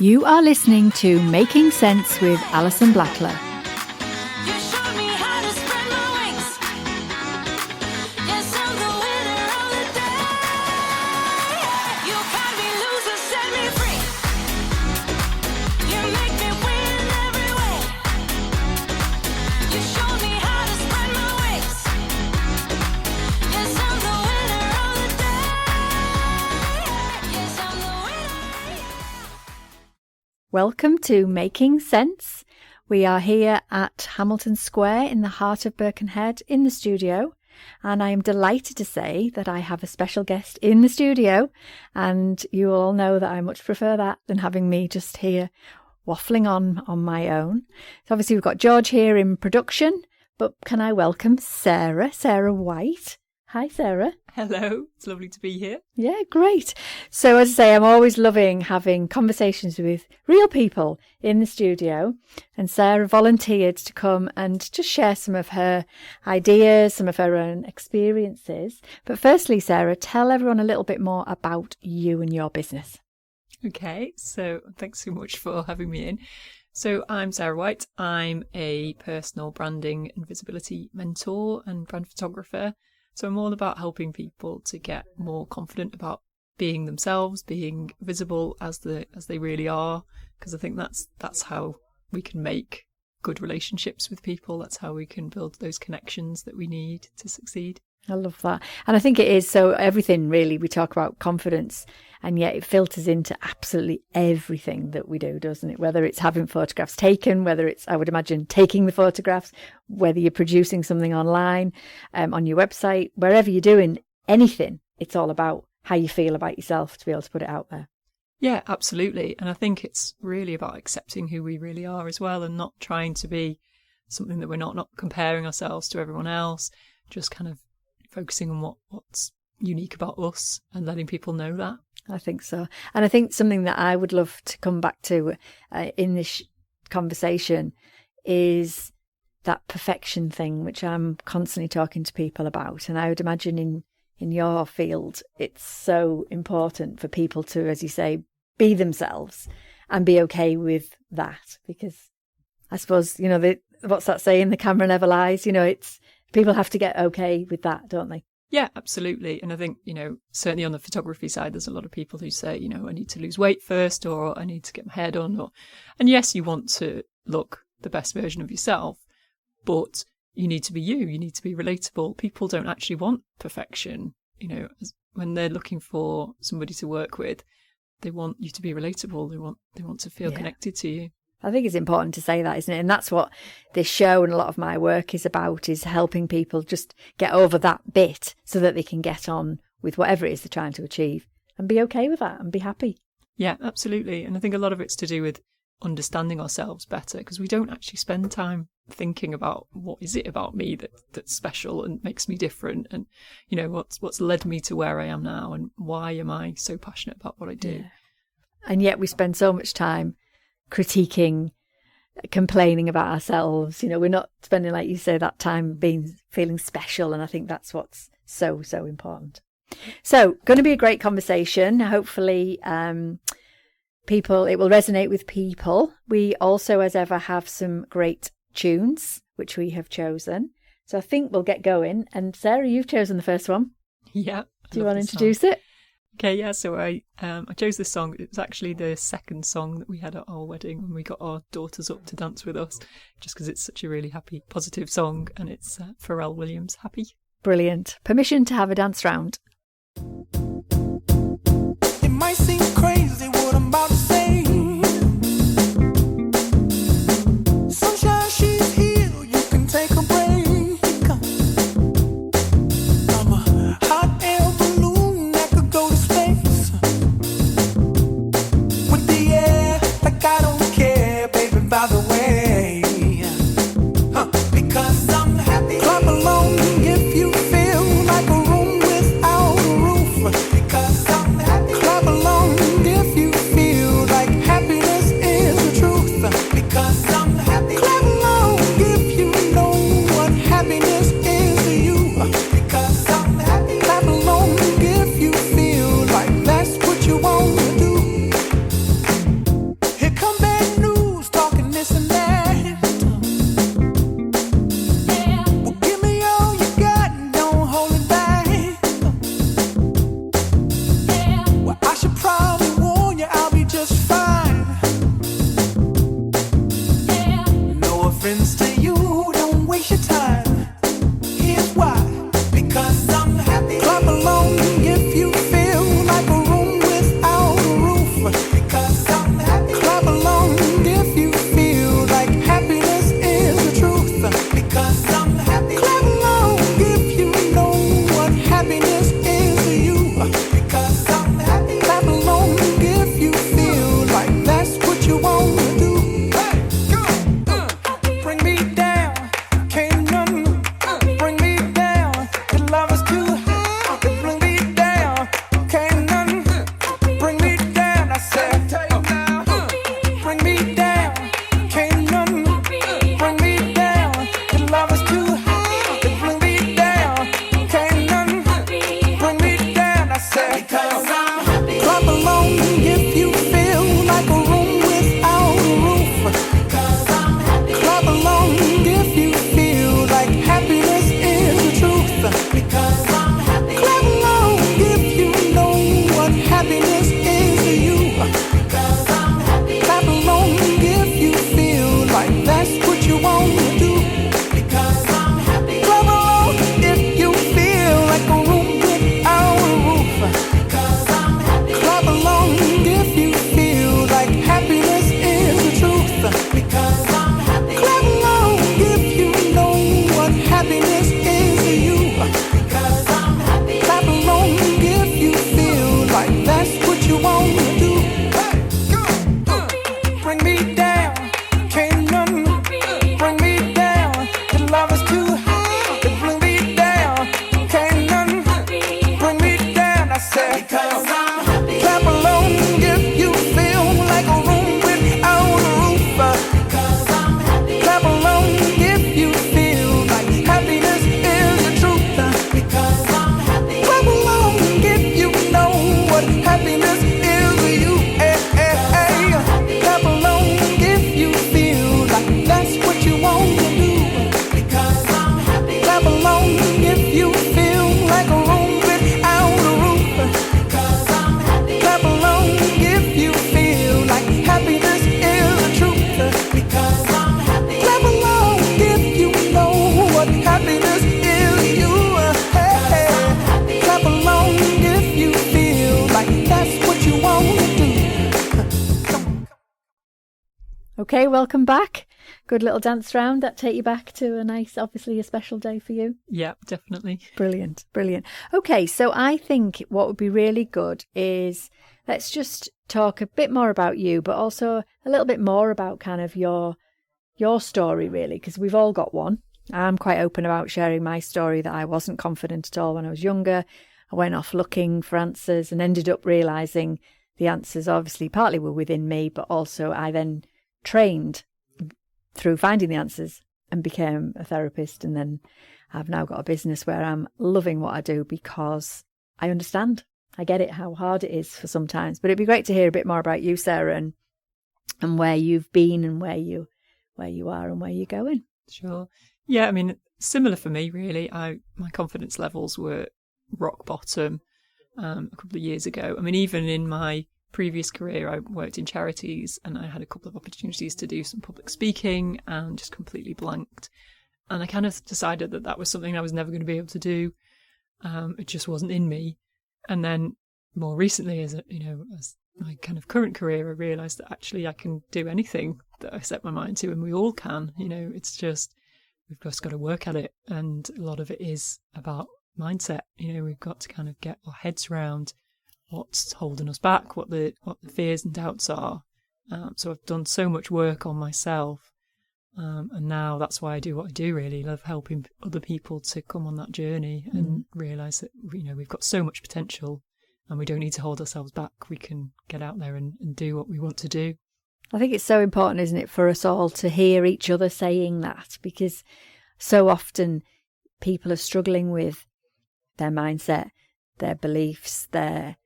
You are listening to Making Sense with Alison Blackler. Welcome to Making Sense. We are here at Hamilton Square in the heart of Birkenhead in the studio, and I am delighted to say that I have a special guest in the studio, and you all know that I much prefer that than having me just here waffling on my own. So obviously we've got George here in production, but can I welcome Sarah White? Hi, Sarah. Hello. It's lovely to be here. Yeah, great. So as I say, I'm always loving having conversations with real people in the studio. And Sarah volunteered to come and just share some of her ideas, some of her own experiences. But firstly, Sarah, tell everyone a little bit more about you and your business. Okay, so thanks so much for having me in. So I'm Sarah White. I'm a personal branding and visibility mentor and brand photographer. So I'm all about helping people to get more confident about being themselves, being visible as they really are, because I think that's how we can make good relationships with people. That's how we can build those connections that we need to succeed. I love that. And I think it is so everything really, we talk about confidence, and yet it filters into absolutely everything that we do, doesn't it? Whether it's having photographs taken, whether it's, I would imagine, taking the photographs, whether you're producing something online, on your website, wherever you're doing anything, it's all about how you feel about yourself to be able to put it out there. Yeah, absolutely. And I think it's really about accepting who we really are as well, and not trying to be something that we're not comparing ourselves to everyone else, just kind of focusing on what's unique about us and letting people know that. I think so. And I think something that I would love to come back to in this conversation is that perfection thing, which I'm constantly talking to people about. And I would imagine in your field, it's so important for people to, as you say, be themselves and be okay with that. Because I suppose, you know, what's that saying? The camera never lies. You know, it's people have to get okay with that, don't they? Yeah, absolutely. And I think, you know, certainly on the photography side, there's a lot of people who say, you know, I need to lose weight first, or I need to get my hair done. And yes, you want to look the best version of yourself, but you need to be you. You need to be relatable. People don't actually want perfection. You know, when they're looking for somebody to work with, they want you to be relatable. They want to feel connected to you. I think it's important to say that, isn't it? And that's what this show and a lot of my work is about, is helping people just get over that bit so that they can get on with whatever it is they're trying to achieve and be okay with that and be happy. Yeah, absolutely. And I think a lot of it's to do with understanding ourselves better, because we don't actually spend time thinking about what is it about me that's special and makes me different, and, you know, what's led me to where I am now, and why am I so passionate about what I do. Yeah. And yet we spend so much time critiquing, complaining about ourselves. You know, we're not spending, like you say, that time feeling special, and I think that's what's so important. So going to be a great conversation. Hopefully it will resonate with people. We also, as ever, have some great tunes which we have chosen, so I think we'll get going. And Sarah, you've chosen the first one. Yeah. Do you want to introduce it? Okay, yeah, so I chose this song. It was actually the second song that we had at our wedding when we got our daughters up to dance with us, just because it's such a really happy, positive song, and it's Pharrell Williams, Happy. Brilliant. Permission to have a dance round. It might seem crazy what I'm about to say. Sunshine, she's here, you can take a break. I'm a hot air balloon that could go to space. With the air, like I don't care, baby, by the way. Because I'm happy. Clap along if you feel like a room without a roof. Because I'm happy. Clap along just fine. No offense to you, don't waste your time. Here's why. Because I'm happy. Clap along if you feel like a room without a roof. Because I'm happy. Clap along if you feel like happiness is the truth. Because I'm happy. Clap along if you know what happiness is to you. Because I'm happy. Clap along if you feel like that's what you want to do. Hey, go. Bring me down. Can't none bring me down. Your love is too high. Bring me down. Can't none bring me down. I said, bring me down. Can't none bring me down. Your love is too high. Bring me down. Can't none bring me down. I said, because I'm happy. Clap along if you feel like a room without a roof. Because I'm happy. Clap along if you feel like happiness is the truth. Because I'm happy. Clap along if you know what happiness is to you. Because I'm happy. Clap along if you feel like that's what you want to do. Because I'm happy. Clap along if you feel like a room without a roof. Because I'm happy. Clap along if you feel like happiness is the truth. Because I'm happy. Clap along if you know what happiness is to you. Because I'm happy. Clap along if you feel like that's what you want to do. Hey, go. Bring me down. Can't none bring me down. Your love is too high. Bring me down. Can't none bring me down. I said, because I'm happy. Clap along if you feel like a room without a roof. Because I'm happy. Clap along if you feel like happiness is the truth. Because I'm happy. Clap along if you know what happiness is to you. Hey, hey, hey. Clap along if you feel like that's what you want to do. Because I'm happy. Clap along if you feel like a room without a roof. Because I'm happy. Clap along if you feel like happiness is the truth. Because I'm happy. Clap along if you know what happiness is to you. Hey, hey. Clap along if you feel like that's what you want to do. Okay, welcome back. Good little dance round that take you back to a nice, obviously a special day for you. Yeah, definitely. Brilliant, brilliant. Okay, so I think what would be really good is let's just talk a bit more about you, but also a little bit more about kind of your story, really, because we've all got one. I'm quite open about sharing my story that I wasn't confident at all when I was younger. I went off looking for answers and ended up realising the answers obviously partly were within me, but also I then trained through finding the answers and became a therapist. And then I've now got a business where I'm loving what I do because I understand. I get it, how hard it is for sometimes. But it'd be great to hear a bit more about you, Sarah, and where you've been and where you are and where you're going. Sure. Yeah, I mean, similar for me, really. My confidence levels were rock bottom a couple of years ago. I mean, even in my previous career, I worked in charities and I had a couple of opportunities to do some public speaking and just completely blanked. And I kind of decided that that was something I was never going to be able to do. It just wasn't in me. And then more recently, as my kind of current career, I realised that actually I can do anything that I set my mind to, and we all can. It's just we've just got to work at it, and a lot of it is about mindset. We've got to kind of get our heads around what's holding us back, what the fears and doubts are. So I've done so much work on myself, and now that's why I do what I do. Really love helping other people to come on that journey and realise that we've got so much potential, and we don't need to hold ourselves back. We can get out there and do what we want to do. I think it's so important, isn't it, for us all to hear each other saying that, because so often people are struggling with their mindset, their beliefs, their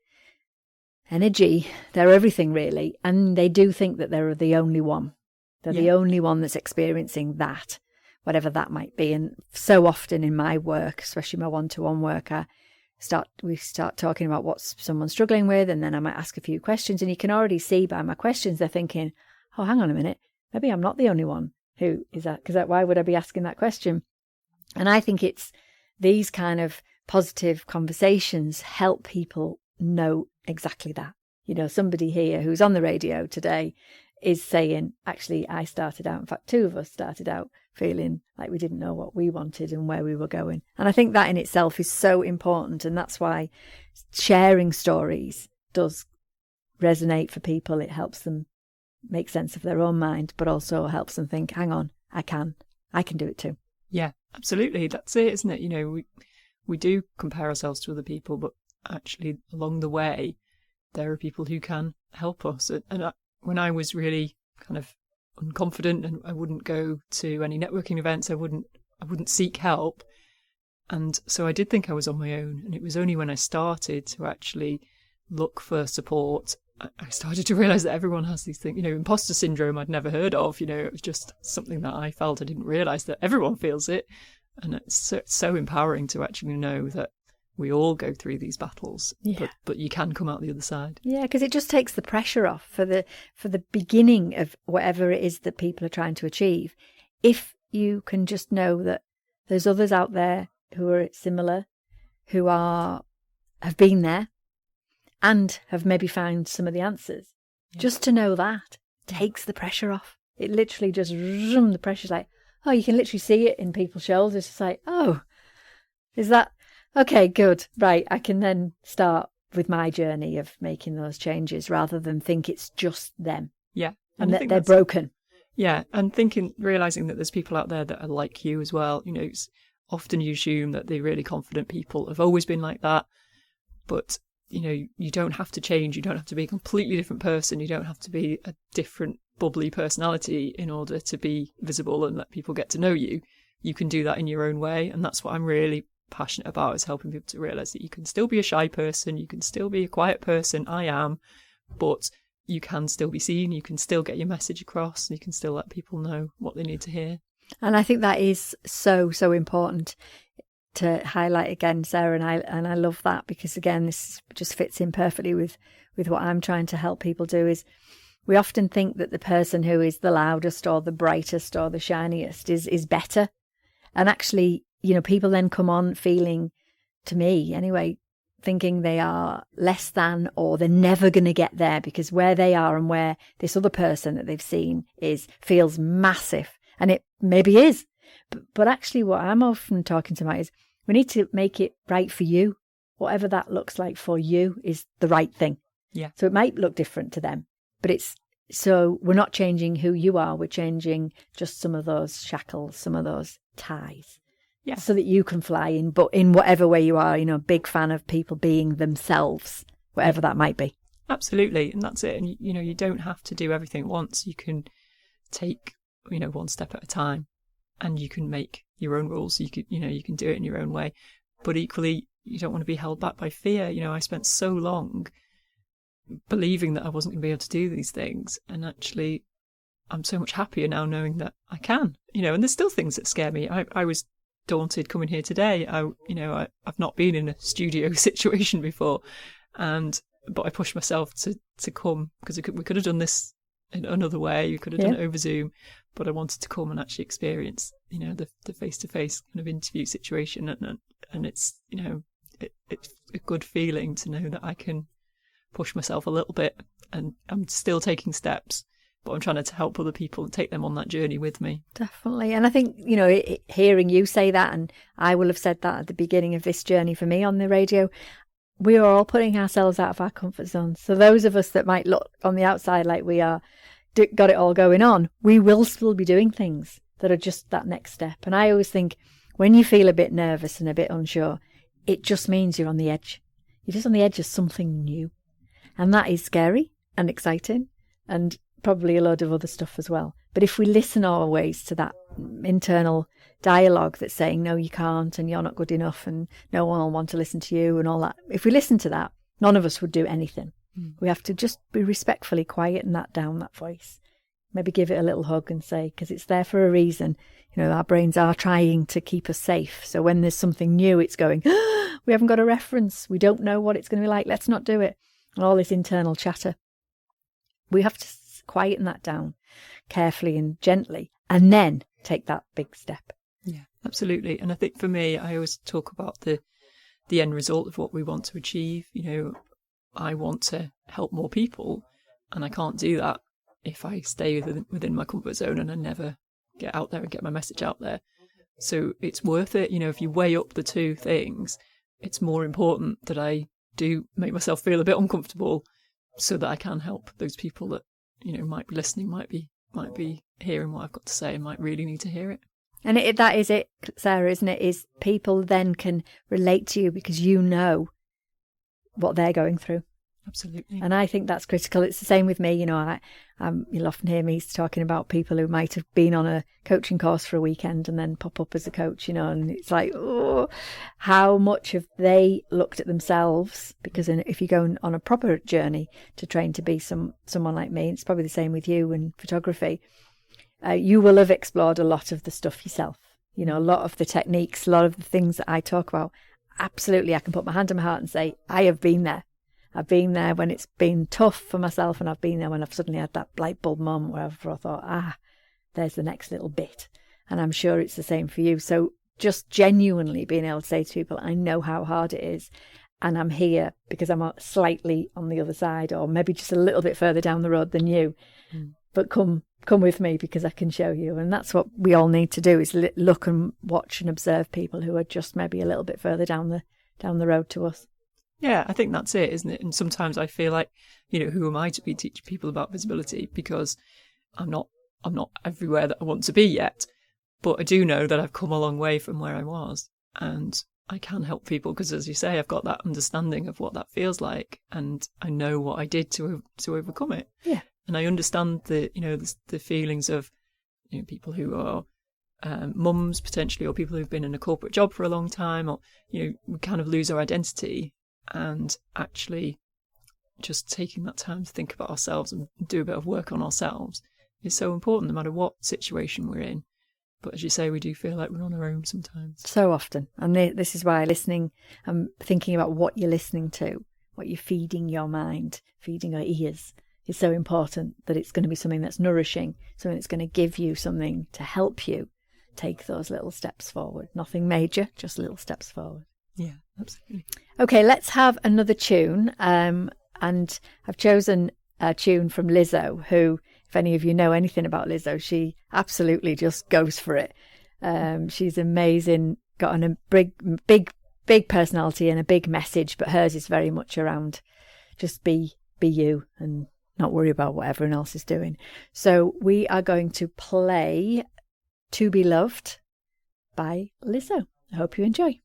energy, their everything really, and they do think that they're the only one. They're the only one that's experiencing that, whatever that might be. And so often in my work, especially my one-to-one work, I we start talking about what someone's struggling with, and then I might ask a few questions, and you can already see by my questions they're thinking, oh, hang on a minute, maybe I'm not the only one who is that, because why would I be asking that question? And I think it's these kind of positive conversations help people know exactly that. You know, somebody here who's on the radio today is saying, actually, I started out, in fact, two of us started out feeling like we didn't know what we wanted and where we were going. And I think that in itself is so important. And that's why sharing stories does resonate for people. It helps them make sense of their own mind, but also helps them think, hang on, I can do it too. Yeah, absolutely. That's it, isn't it? You know, we do compare ourselves to other people, but actually along the way, there are people who can help us. And when I was really kind of unconfident and I wouldn't go to any networking events, I wouldn't seek help. And so I did think I was on my own. And it was only when I started to actually look for support, I started to realise that everyone has these things, you know, imposter syndrome I'd never heard of. You know, it was just something that I felt. I didn't realise that everyone feels it. And it's so empowering to actually know that we all go through these battles, but you can come out the other side. Yeah, because it just takes the pressure off for the beginning of whatever it is that people are trying to achieve. If you can just know that there's others out there who are similar, who have been there and have maybe found some of the answers, just to know that takes the pressure off. It literally just, the pressure's like, oh, you can literally see it in people's shoulders. It's like, oh, is that... Okay, good. Right. I can then start with my journey of making those changes rather than think it's just them. Yeah. And that they're broken. Yeah. And realising that there's people out there that are like you as well. You know, it's often you assume that the really confident people have always been like that. But, you know, you don't have to change. You don't have to be a completely different person. You don't have to be a different bubbly personality in order to be visible and let people get to know you. You can do that in your own way. And that's what I'm really passionate about, is helping people to realise that you can still be a shy person, you can still be a quiet person. I am, but you can still be seen, you can still get your message across, and you can still let people know what they need to hear. And I think that is so important to highlight again, Sarah, and I love that, because again, this just fits in perfectly with what I'm trying to help people do. Is we often think that the person who is the loudest or the brightest or the shiniest is better, and actually, you know, people then come on feeling, to me anyway, thinking they are less than, or they're never going to get there because where they are and where this other person that they've seen feels massive. And it maybe is. But actually what I'm often talking about is we need to make it right for you. Whatever that looks like for you is the right thing. Yeah. So it might look different to them, but so we're not changing who you are. We're changing just some of those shackles, some of those ties. Yeah. So that you can fly in whatever way you are, you know, big fan of people being themselves, whatever that might be. Absolutely. And that's it. And, you know, you don't have to do everything at once. You can take, you know, one step at a time, and you can make your own rules. You can do it in your own way. But equally, you don't want to be held back by fear. You know, I spent so long believing that I wasn't going to be able to do these things. And actually, I'm so much happier now knowing that I can, you know, and there's still things that scare me. I was daunted coming here today. I've not been in a studio situation before, but I pushed myself to come, because we could have done this in another way. We could have done it over Zoom, but I wanted to come and actually experience, you know, the face-to-face kind of interview situation, and it's, you know, it's a good feeling to know that I can push myself a little bit, and I'm still taking steps, but I'm trying to help other people and take them on that journey with me. Definitely. And I think, you know, hearing you say that, and I will have said that at the beginning of this journey for me on the radio, we are all putting ourselves out of our comfort zone. So those of us that might look on the outside like we are got it all going on, we will still be doing things that are just that next step. And I always think when you feel a bit nervous and a bit unsure, it just means you're on the edge. You're just on the edge of something new. And that is scary and exciting, and probably a load of other stuff as well. But if we listen always to that internal dialogue that's saying, no, you can't, and you're not good enough, and no one will want to listen to you and all that, if we listen to that, none of us would do anything. We have to just be respectfully quiet and that down, that voice. maybe give it a little hug and say, because it's there for a reason. You know, our brains are trying to keep us safe. So when there's something new, it's going, we haven't got a reference. We don't know what it's going to be like. Let's not do it. And all this internal chatter. We have to quieten that down carefully and gently, and then take that big step. Yeah, absolutely. And I think for me, I always talk about the end result of what we want to achieve. You know, I want to help more people, and I can't do that if I stay within my comfort zone and I never get out there and get my message out there. So it's worth it. You know, if you weigh up the two things, it's more important that I do make myself feel a bit uncomfortable so that I can help those people that, you know, might be listening, might be hearing what I've got to say and might really need to hear it. And that is it, Sarah, isn't it? Is people then can relate to you because you know what they're going through. Absolutely. And I think that's critical. It's the same with me. You know, you'll often hear me talking about people who might have been on a coaching course for a weekend and then pop up as a coach, you know, and it's like, oh, how much have they looked at themselves? Because if you go on a proper journey to train to be someone like me, it's probably the same with you in photography, you will have explored a lot of the stuff yourself. You know, a lot of the techniques, a lot of the things that I talk about. Absolutely, I can put my hand on my heart and say, I have been there. I've been there when it's been tough for myself, and I've been there when I've suddenly had that light bulb moment where I thought, there's the next little bit. And I'm sure it's the same for you. So just genuinely being able to say to people, I know how hard it is, and I'm here because I'm slightly on the other side, or maybe just a little bit further down the road than you. But come with me because I can show you. And that's what we all need to do, is look and watch and observe people who are just maybe a little bit further down the road to us. Yeah, I think that's it, isn't it? And sometimes I feel like, you know, who am I to be teaching people about visibility? Because I'm not everywhere that I want to be yet. But I do know that I've come a long way from where I was, and I can help people because, as you say, I've got that understanding of what that feels like, and I know what I did to overcome it. Yeah, and I understand the feelings of, you know, people who are mums potentially, or people who've been in a corporate job for a long time, or, you know, we kind of lose our identity. And actually just taking that time to think about ourselves and do a bit of work on ourselves is so important, no matter what situation we're in. But as you say, we do feel like we're on our own sometimes. So often. And this is why listening and thinking about what you're listening to, what you're feeding your mind, feeding your ears, is so important, that it's going to be something that's nourishing, something that's going to give you something to help you take those little steps forward. Nothing major, just little steps forward. Yeah, absolutely. Okay, let's have another tune. And I've chosen a tune from Lizzo, who, if any of you know anything about Lizzo, she absolutely just goes for it. She's amazing, got a big personality and a big message, but hers is very much around just be you and not worry about what everyone else is doing. So we are going to play To Be Loved by Lizzo. I hope you enjoy.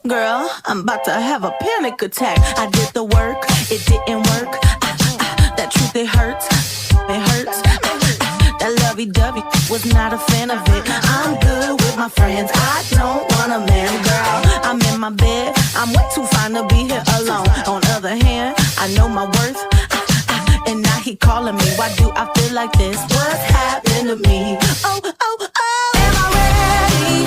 Girl, I'm about to have a panic attack. I did the work, it didn't work. That truth, it hurts. It hurts. That lovey-dovey was not a fan of it. I'm good with my friends, I don't want a man. Girl, I'm in my bed, I'm way too fine to be here alone. On the other hand, I know my worth. And now he calling me, why do I feel like this? What's happened to me? Oh, oh, oh. Am I ready?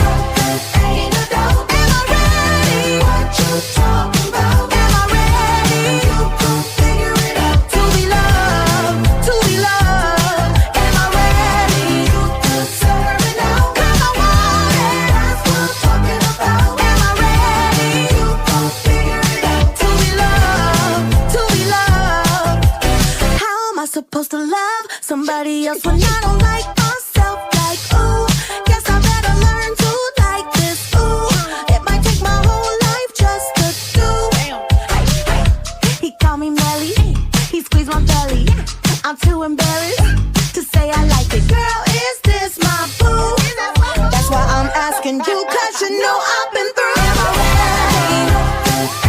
Ain't no doubt. Am I ready? What you talking about? Am I ready? You gon' figure it out. To be loved, to be loved. Am I ready? You deserve it now. 'Cause I want it. That's what I'm talking about. Am I ready? You gon' figure it out. To be loved, to be loved. How am I supposed to love somebody else when I don't like myself? Like, ooh, guess I better learn to like this. Ooh, it might take my whole life just to do. He called me Melly, he squeezed my belly. I'm too embarrassed to say I like it. Girl, is this my boo? That's why I'm asking you, 'cause you know I've been through. Am I ready?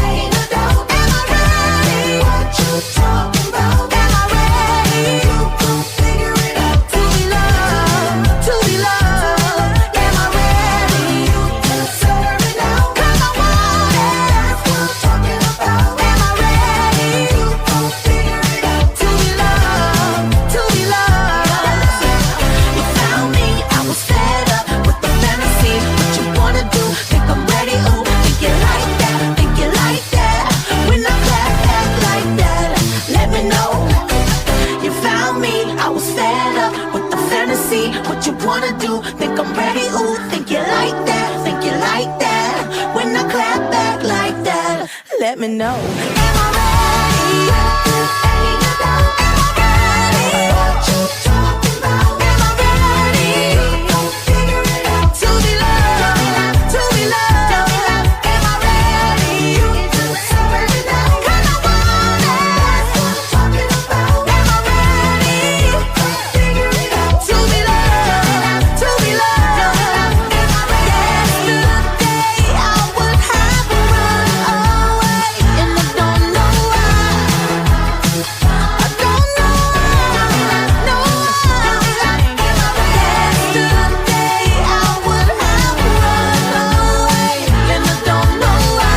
Ain't no doubt. Am I ready? What you talking about? Am I ready? You gon' figure it out. To be loved, to be loved. Am I ready? You deserve me know. Am I ready? What you talking about? Am I ready? Figure it out. To be loved, to be loved. Am I ready? To suffer it out. 'Cause I want it. What you talking about? Am I ready? Figure it out. To be loved, to be loved. Am I ready? Yesterday I would have run away, and I don't know why. I don't know why. No why. Yesterday I would have run away, and I don't know why.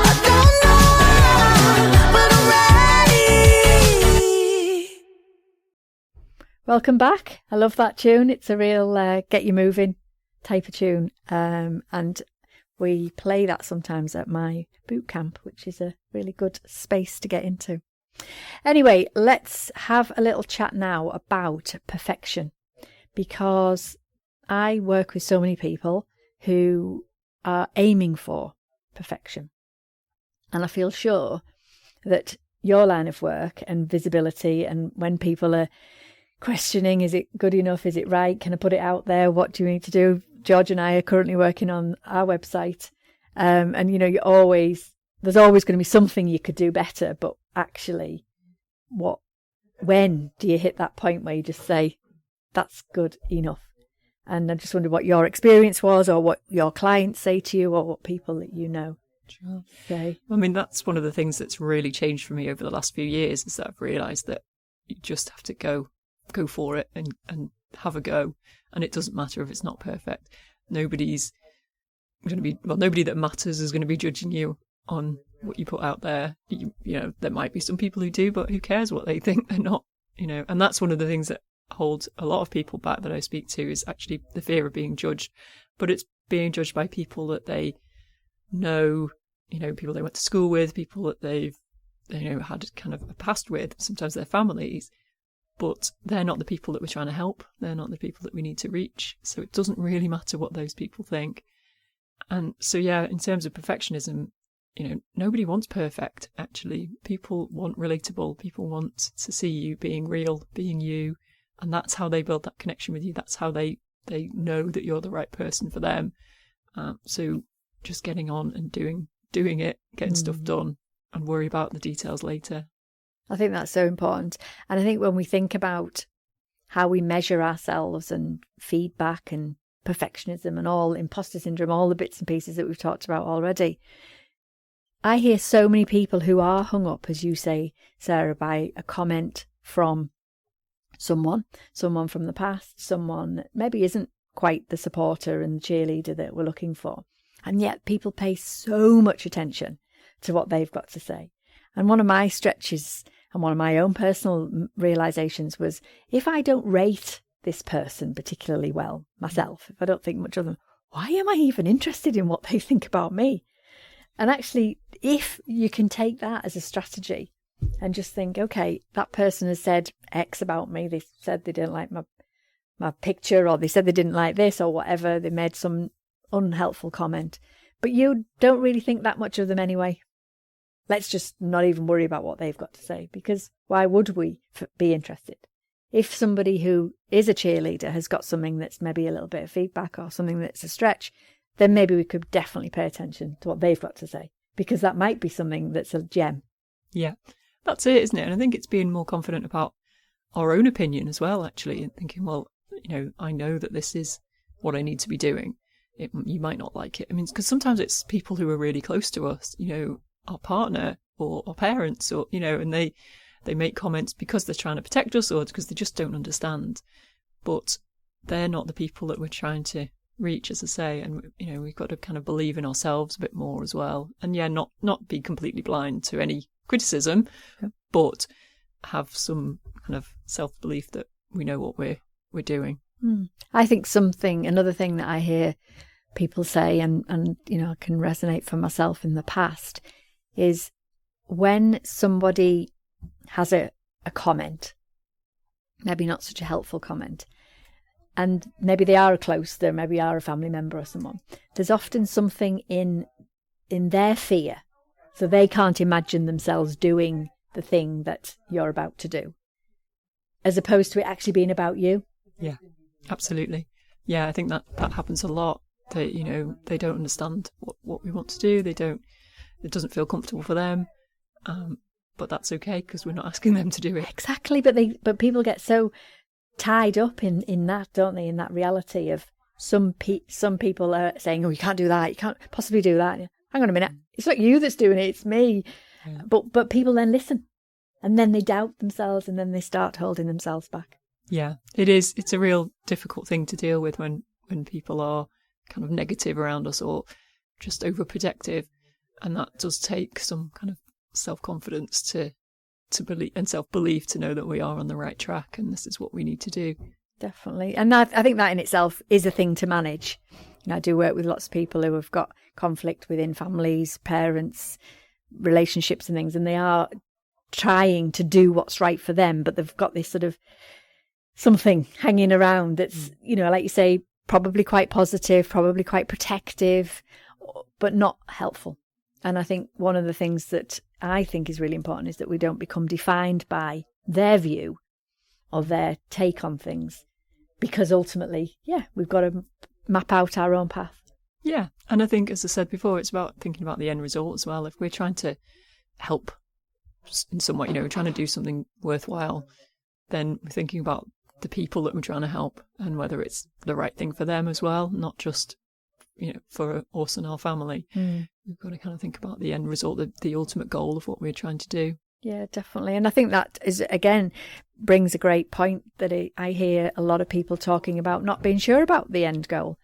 I don't know why, but I'm ready. Welcome back. I love that tune. It's a real get you moving type of tune. And we play that sometimes at my boot camp, which is a really good space to get into. Anyway, let's have a little chat now about perfection, because I work with so many people who are aiming for perfection. And I feel sure that your line of work and visibility, and when people are questioning, is it good enough? Is it right? Can I put it out there? What do you need to do? George and I are currently working on our website. And, you know, there's always going to be something you could do better. But actually, when do you hit that point where you just say, that's good enough? And I just wondered what your experience was, or what your clients say to you, or what people that you know Sure. say. I mean, that's one of the things that's really changed for me over the last few years, is that I've realised that you just have to go for it and have a go. And it doesn't matter if it's not perfect. Nobody that matters is going to be judging you on what you put out there. You know, there might be some people who do, but who cares what they think? They're not, you know. And that's one of the things that holds a lot of people back that I speak to, is actually the fear of being judged. But it's being judged by people that they know, you know, people they went to school with, people that they've, you know, had kind of a past with, sometimes their families. But they're not the people that we're trying to help. They're not the people that we need to reach. So it doesn't really matter what those people think. And so, yeah, in terms of perfectionism, you know, nobody wants perfect, actually. People want relatable. People want to see you being real, being you. And that's how they build that connection with you. That's how they know that you're the right person for them. So just getting on and doing it, getting stuff done, and worry about the details later. I think that's so important. And I think when we think about how we measure ourselves, and feedback and perfectionism and all imposter syndrome, all the bits and pieces that we've talked about already, I hear so many people who are hung up, as you say, Sarah, by a comment from someone from the past, someone that maybe isn't quite the supporter and cheerleader that we're looking for. And yet people pay so much attention to what they've got to say. And one of my stretches and one of my own personal realizations was, if I don't rate this person particularly well myself, if I don't think much of them, why am I even interested in what they think about me? And actually, if you can take that as a strategy and just think, okay, that person has said X about me, they said they didn't like my picture, or they said they didn't like this, or whatever, they made some unhelpful comment, but you don't really think that much of them anyway. Let's just not even worry about what they've got to say, because why would we be interested? If somebody who is a cheerleader has got something that's maybe a little bit of feedback, or something that's a stretch, then maybe we could definitely pay attention to what they've got to say, because that might be something that's a gem. Yeah, that's it, isn't it? And I think it's being more confident about our own opinion as well, actually, and thinking, well, you know, I know that this is what I need to be doing. You might not like it. I mean, because sometimes it's people who are really close to us, you know, our partner or our parents, or, you know, and they make comments because they're trying to protect us, or because they just don't understand. But they're not the people that we're trying to reach, as I say. And, you know, we've got to kind of believe in ourselves a bit more as well. And yeah, not be completely blind to any criticism, but have some kind of self-belief that we know what we're doing. I think another thing that I hear people say, and you know, can resonate for myself in the past, is when somebody has a comment, maybe not such a helpful comment, and maybe they maybe are a family member or someone, there's often something in in their fear. So they can't imagine themselves doing the thing that you're about to do, as opposed to it actually being about you. Yeah, absolutely. Yeah, I think that happens a lot. They, they don't understand what we want to do. It doesn't feel comfortable for them. But that's okay, because we're not asking them to do it. Exactly. But people get so tied up in that, don't they? In that reality of some people are saying, oh, you can't do that. You can't possibly do that. Hang on a minute. It's not you that's doing it. It's me. Yeah. But people then listen, and then they doubt themselves, and then they start holding themselves back. Yeah, it is. It's a real difficult thing to deal with when people are kind of negative around us or just overprotective. And that does take some kind of self-confidence to believe, and self-belief to know that we are on the right track and this is what we need to do. Definitely. And I think that in itself is a thing to manage. I do work with lots of people who have got conflict within families, parents, relationships and things, and they are trying to do what's right for them, but they've got this sort of something hanging around that's, like you say, probably quite positive, probably quite protective, but not helpful. And I think one of the things that I think is really important is that we don't become defined by their view or their take on things, because ultimately, we've got to map out our own path. Yeah. And I think, as I said before, it's about thinking about the end result as well. If we're trying to help in some way, we're trying to do something worthwhile, then we're thinking about the people that we're trying to help and whether it's the right thing for them as well, not just for us and our family. We've got to kind of think about the end result, the ultimate goal of what we're trying to do. Yeah, definitely. And I think that is, again, brings a great point that I hear a lot of people talking about not being sure about the end goal.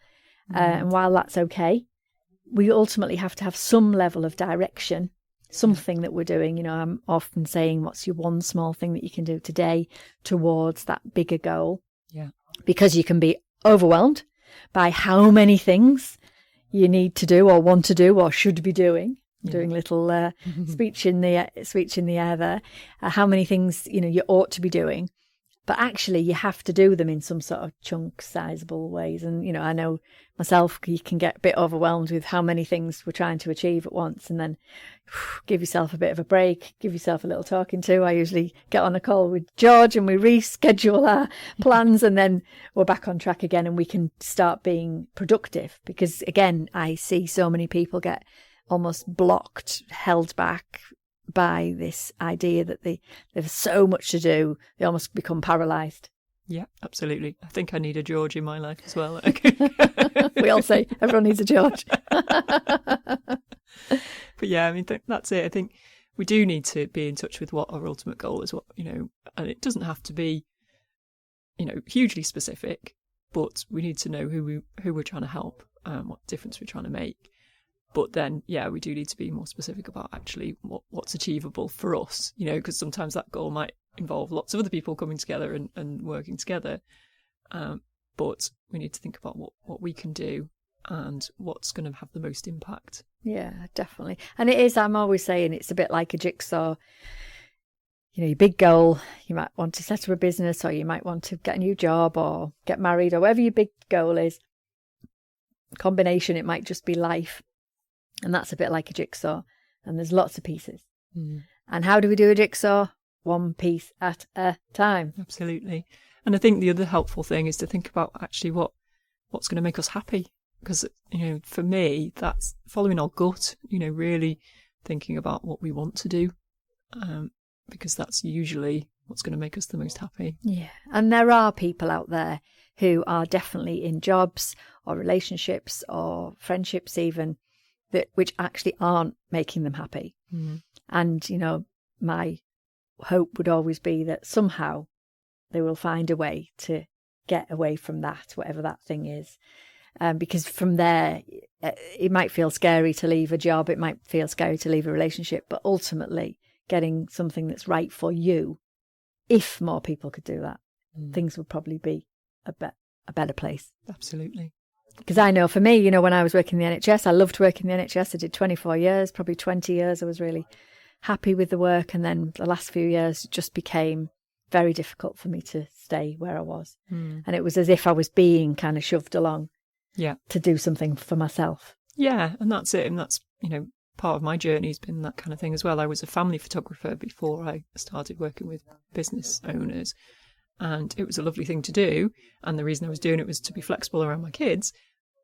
And while that's okay, we ultimately have to have some level of direction, something that we're doing. I'm often saying, what's your one small thing that you can do today towards that bigger goal? Yeah. Because you can be overwhelmed by how many things you need to do or want to do or should be doing. Doing little speech in the air there. How many things you ought to be doing, but actually you have to do them in some sort of chunk, sizable ways. And I know myself, you can get a bit overwhelmed with how many things we're trying to achieve at once, and then give yourself a bit of a break, give yourself a little talking to. I usually get on a call with George and we reschedule our plans, and then we're back on track again, and we can start being productive. Because again, I see so many people get almost blocked, held back by this idea that there's so much to do, they almost become paralysed. Yeah, absolutely. I think I need a George in my life as well. We all say everyone needs a George. But yeah, I mean, that's it. I think we do need to be in touch with what our ultimate goal is, and it doesn't have to be, hugely specific, but we need to know who we're trying to help, what difference we're trying to make. But then, we do need to be more specific about actually what's achievable for us, because sometimes that goal might involve lots of other people coming together and working together. But we need to think about what we can do and what's going to have the most impact. Yeah, definitely. And it is, I'm always saying, it's a bit like a jigsaw. Your big goal, you might want to set up a business, or you might want to get a new job or get married, or whatever your big goal is. Combination, it might just be life. And that's a bit like a jigsaw. And there's lots of pieces. And how do we do a jigsaw? One piece at a time. Absolutely. And I think the other helpful thing is to think about actually what's going to make us happy. Because, for me, that's following our gut, really thinking about what we want to do. Because that's usually what's going to make us the most happy. Yeah. And there are people out there who are definitely in jobs or relationships or friendships even, which actually aren't making them happy. And, my hope would always be that somehow they will find a way to get away from that, whatever that thing is. Because from there, it might feel scary to leave a job, it might feel scary to leave a relationship, but ultimately getting something that's right for you, if more people could do that, things would probably be a better place. Absolutely. Because I know for me, when I was working in the NHS, I loved working in the NHS. I did 24 years, probably 20 years. I was really happy with the work. And then the last few years it just became very difficult for me to stay where I was. And it was as if I was being kind of shoved along to do something for myself. Yeah, and that's it. And that's, part of my journey has been that kind of thing as well. I was a family photographer before I started working with business owners, and it was a lovely thing to do. And the reason I was doing it was to be flexible around my kids,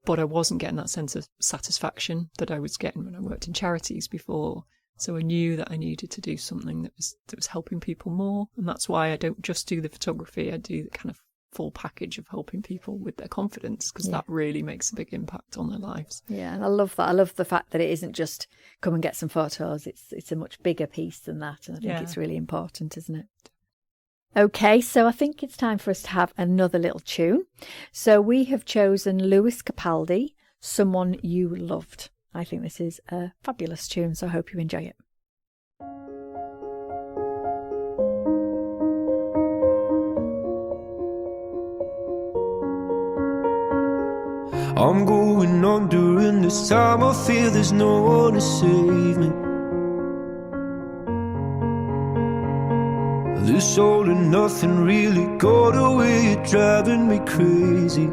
but I wasn't getting that sense of satisfaction that I was getting when I worked in charities before. So I knew that I needed to do something that was helping people more. And that's why I don't just do the photography. I do the kind of full package of helping people with their confidence, because that really makes a big impact on their lives. Yeah, and I love that. I love the fact that it isn't just come and get some photos. It's a much bigger piece than that, and I think it's really important, isn't it? Okay, so I think it's time for us to have another little tune. So we have chosen Lewis Capaldi, Someone You Loved. I think this is a fabulous tune, so I hope you enjoy it. I'm going under, and this time I feel there's no one to save me. This all and nothing really got away, it's driving me crazy.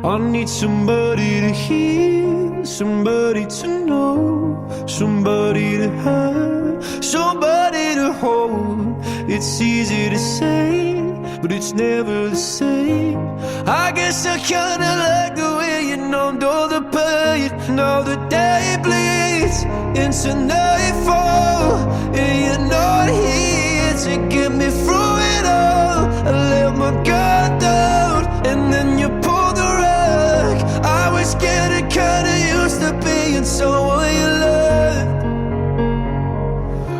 I need somebody to hear, somebody to know, somebody to have, somebody to hold. It's easy to say, but it's never the same. I guess I kinda like the way you numbed all the pain. Now the day bleeds into nightfall, and you're not here to get me through it all. I let my guard down, and then you pulled the rug. I was getting kinda used to being someone you loved.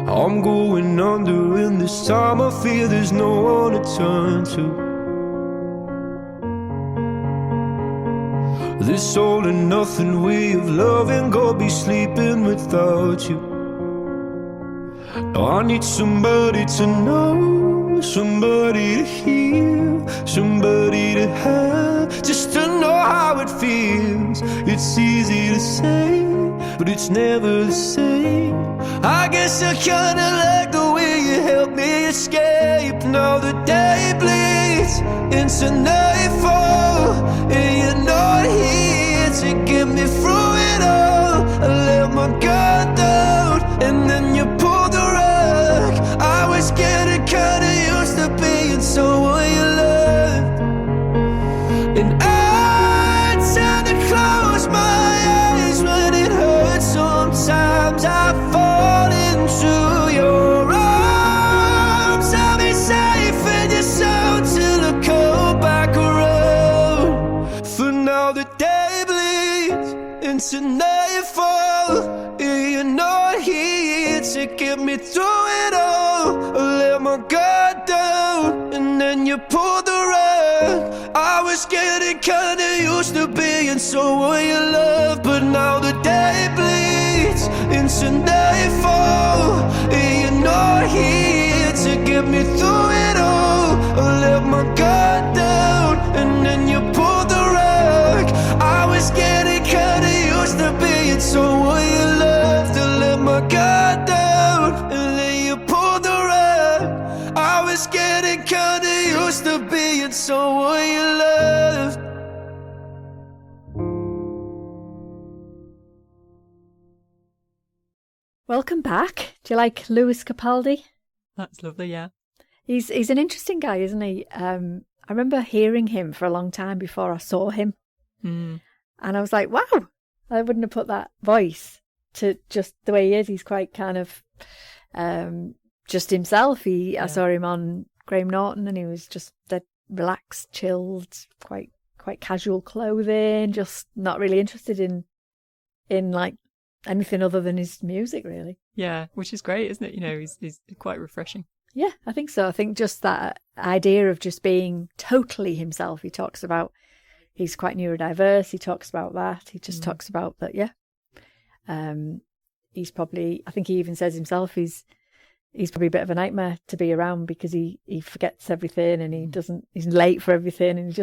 I'm going under, and this time I feel there's no one to turn to. This all and nothing way of loving, go be sleeping without you. Now I need somebody to know, somebody to hear, somebody to have, just to know how it feels. It's easy to say, but it's never the same. I guess I kinda like the way you helped me escape. Now the day bleeds into nightfall, and you're not here to get me through it all. I let my guard down, and then you pulled the rug. I was getting kinda used to being someone you loved, and I tend to close my eyes when it hurts. Sometimes I fall into your arms. I'll be safe in your soul till I come back around. For now the day bleeds into nightfall, and you're not here to get me through it all. I let my guard down, and then you pulled the rug. I was getting kinda used to being someone you love, but now the day bleeds into nightfall, and you're not here to get me through it all. I let my guard down, and then you pulled the rug. I was getting kinda used to being someone you loved. I let my guard down, and then you pulled the rug. I was getting kinda used to being someone you loved. Welcome back. Do you like Lewis Capaldi? That's lovely, yeah. He's an interesting guy, isn't he? I remember hearing him for a long time before I saw him. And I was like, wow, I wouldn't have put that voice to just the way he is. He's quite kind of just himself. I saw him on Graham Norton, and he was just dead relaxed, chilled, quite casual clothing, just not really interested in like anything other than his music, really. Yeah, which is great, isn't it? He's quite refreshing. Yeah, I think so. I think just that idea of just being totally himself. He talks about he's quite neurodiverse. He talks about that. He just talks about that. Yeah. He's probably, I think he even says himself, he's probably a bit of a nightmare to be around, because he forgets everything, and he's late for everything, and he's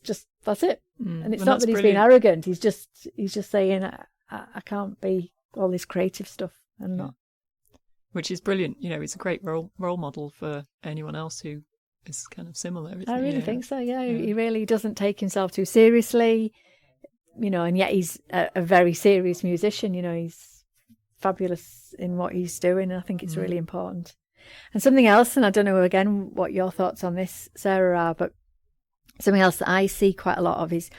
just that's it. And it's not that he's being arrogant. He's just saying, I can't be all this creative stuff and not. Which is brilliant. It's a great role model for anyone else who is kind of similar. I really think so, yeah. He really doesn't take himself too seriously. and yet he's a very serious musician. He's fabulous in what he's doing, and I think it's really important. And something else, and I don't know again what your thoughts on this, Sarah, are, but something else that I see quite a lot of is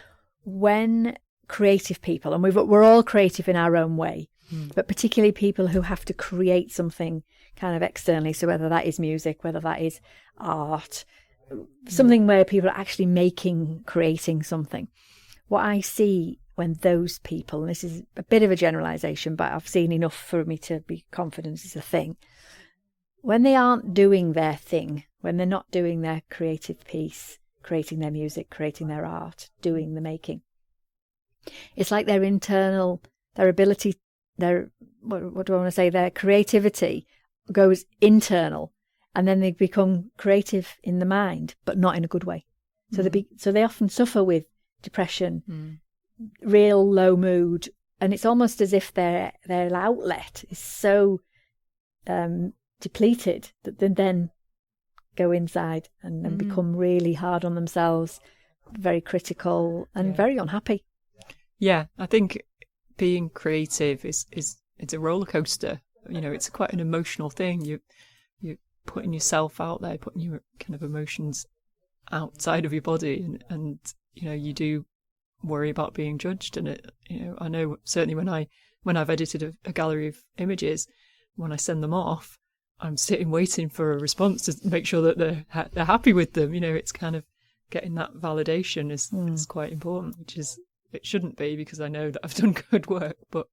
when creative people, and we're all creative in our own way, but particularly people who have to create something kind of externally, so whether that is music, whether that is art, something where people are actually creating something. What I see when those people, and this is a bit of a generalisation, but I've seen enough for me to be confident it's a thing, when they aren't doing their thing, when they're not doing their creative piece, creating their music, creating their art, doing the making, it's like their internal, their ability, what do I want to say, their creativity goes internal, and then they become creative in the mind, but not in a good way. So they often suffer with depression, real low mood, and it's almost as if their outlet is so depleted that they then go inside and then become really hard on themselves, very critical and very unhappy. Yeah, I think being creative is it's a roller coaster. It's quite an emotional thing. You're putting yourself out there, putting your kind of emotions outside of your body, and you do worry about being judged. And I know certainly when I've edited a gallery of images, when I send them off, I'm sitting waiting for a response to make sure that they're happy with them. It's kind of getting that validation is quite important, which is, it shouldn't be, because I know that I've done good work, but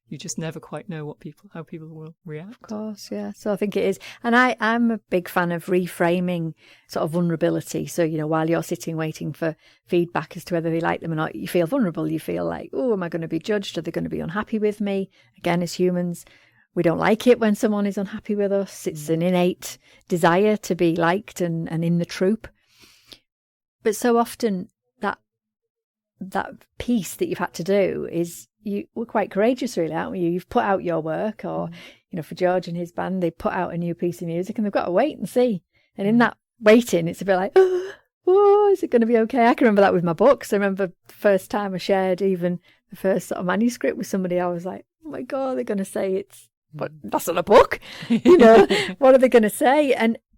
you just never quite know how people will react. Of course, yeah. So I think it is. And I'm a big fan of reframing sort of vulnerability. So, while you're sitting waiting for feedback as to whether they like them or not, you feel vulnerable. You feel like, oh, am I going to be judged? Are they going to be unhappy with me? Again, as humans, we don't like it when someone is unhappy with us. It's an innate desire to be liked and in the troop. But so often that piece that you've had to do is, we're quite courageous, really, aren't we? You've put out your work, or for George and his band, they put out a new piece of music and they've got to wait and see. And in that waiting, it's a bit like, oh, is it going to be okay? I can remember that with my books. I remember the first time I shared even the first sort of manuscript with somebody, I was like, oh my God, they're going to say but that's not a book. What are they going to say?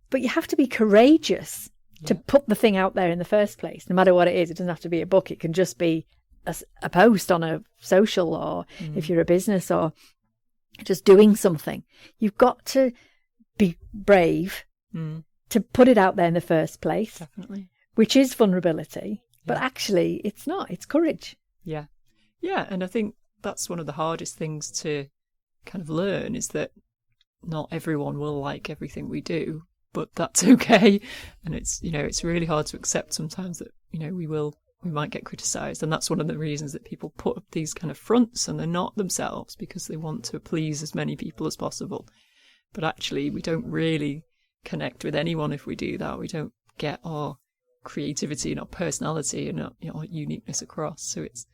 But you have to be courageous to put the thing out there in the first place, no matter what it is. It doesn't have to be a book. It can just be a post on a social, or if you're a business, or just doing something. You've got to be brave to put it out there in the first place. Definitely. Which is vulnerability, but actually it's not. It's courage. Yeah. Yeah, and I think that's one of the hardest things to kind of learn, is that not everyone will like everything we do, but that's okay. And it's really hard to accept sometimes that we might get criticised, and that's one of the reasons that people put up these kind of fronts and they're not themselves, because they want to please as many people as possible. But actually, we don't really connect with anyone if we do that. We don't get our creativity and our personality and our uniqueness across. So it's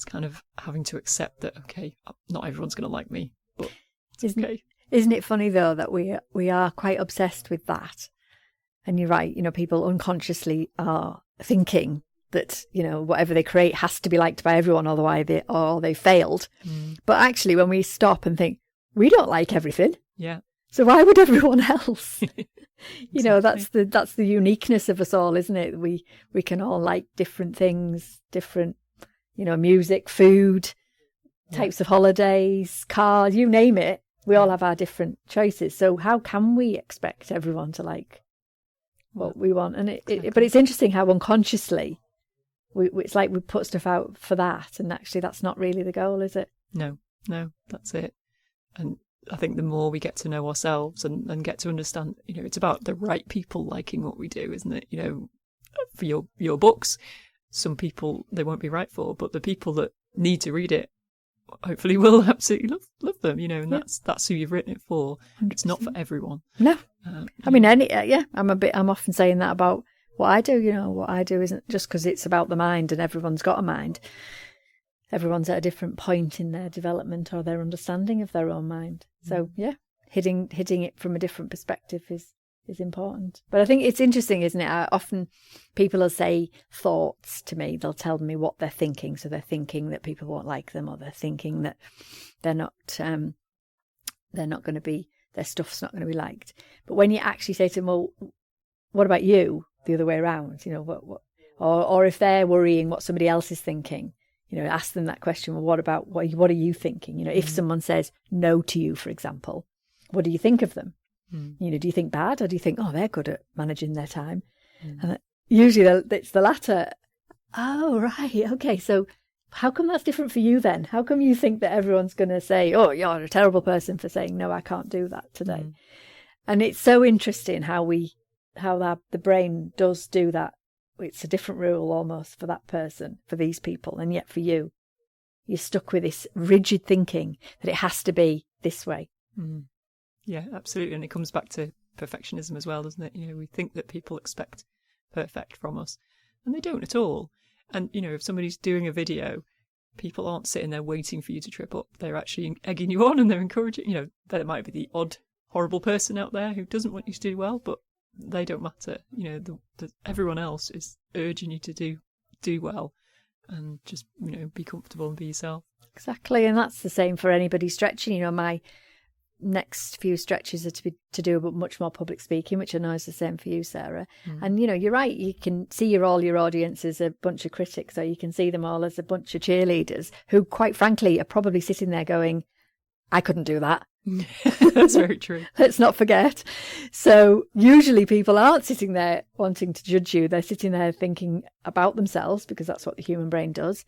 kind of having to accept that, okay, not everyone's going to like me, but it's okay. Isn't it funny, though, that we are quite obsessed with that? And you're right, people unconsciously are thinking that, whatever they create has to be liked by everyone, otherwise they failed. But actually, when we stop and think, we don't like everything. Yeah. So why would everyone else? Exactly. That's the uniqueness of us all, isn't it? We can all like different things, different, music, food, types of holidays, cars, you name it. We all have our different choices. So how can we expect everyone to like what we want? And but it's interesting how unconsciously it's like we put stuff out for that, and actually that's not really the goal, is it? No, that's it. And I think the more we get to know ourselves and get to understand, it's about the right people liking what we do, isn't it? For your books, some people they won't be right for, but the people that need to read it hopefully will absolutely love them, and that's who you've written it for. 100%. It's not for everyone. No, I mean, I'm often saying that about what I do. What I do isn't just because it's about the mind, and everyone's got a mind. Everyone's at a different point in their development or their understanding of their own mind. So hitting it from a different perspective is important. But I think it's interesting, isn't it? Often people will say thoughts to me. They'll tell me what they're thinking. So they're thinking that people won't like them, or they're thinking that they're not going to be, their stuff's not going to be liked. But when you actually say to them, well, what about you? The other way around, what or if they're worrying what somebody else is thinking, ask them that question. Well, what are you thinking? If someone says no to you, for example, what do you think of them? Do you think bad, or do you think, oh, they're good at managing their time? And usually it's the latter. Oh, right. Okay. So how come that's different for you then? How come you think that everyone's going to say, oh, you're a terrible person for saying, no, I can't do that today? And it's so interesting how the brain does do that. It's a different rule almost for that person, for these people. And yet for you, you're stuck with this rigid thinking that it has to be this way. Yeah, absolutely. And it comes back to perfectionism as well, doesn't it? We think that people expect perfect from us, and they don't at all. And, if somebody's doing a video, people aren't sitting there waiting for you to trip up. They're actually egging you on, and they're encouraging, there might be the odd horrible person out there who doesn't want you to do well, but they don't matter. Everyone else is urging you to do well, and just, be comfortable and be yourself. Exactly. And that's the same for anybody stretching. My next few stretches are to do a much more public speaking, which I know is the same for you, Sarah. And you're right, you can see all your audience as a bunch of critics, or you can see them all as a bunch of cheerleaders who, quite frankly, are probably sitting there going, I couldn't do that. That's very true. Let's not forget. So usually people aren't sitting there wanting to judge you. They're sitting there thinking about themselves, because that's what the human brain does.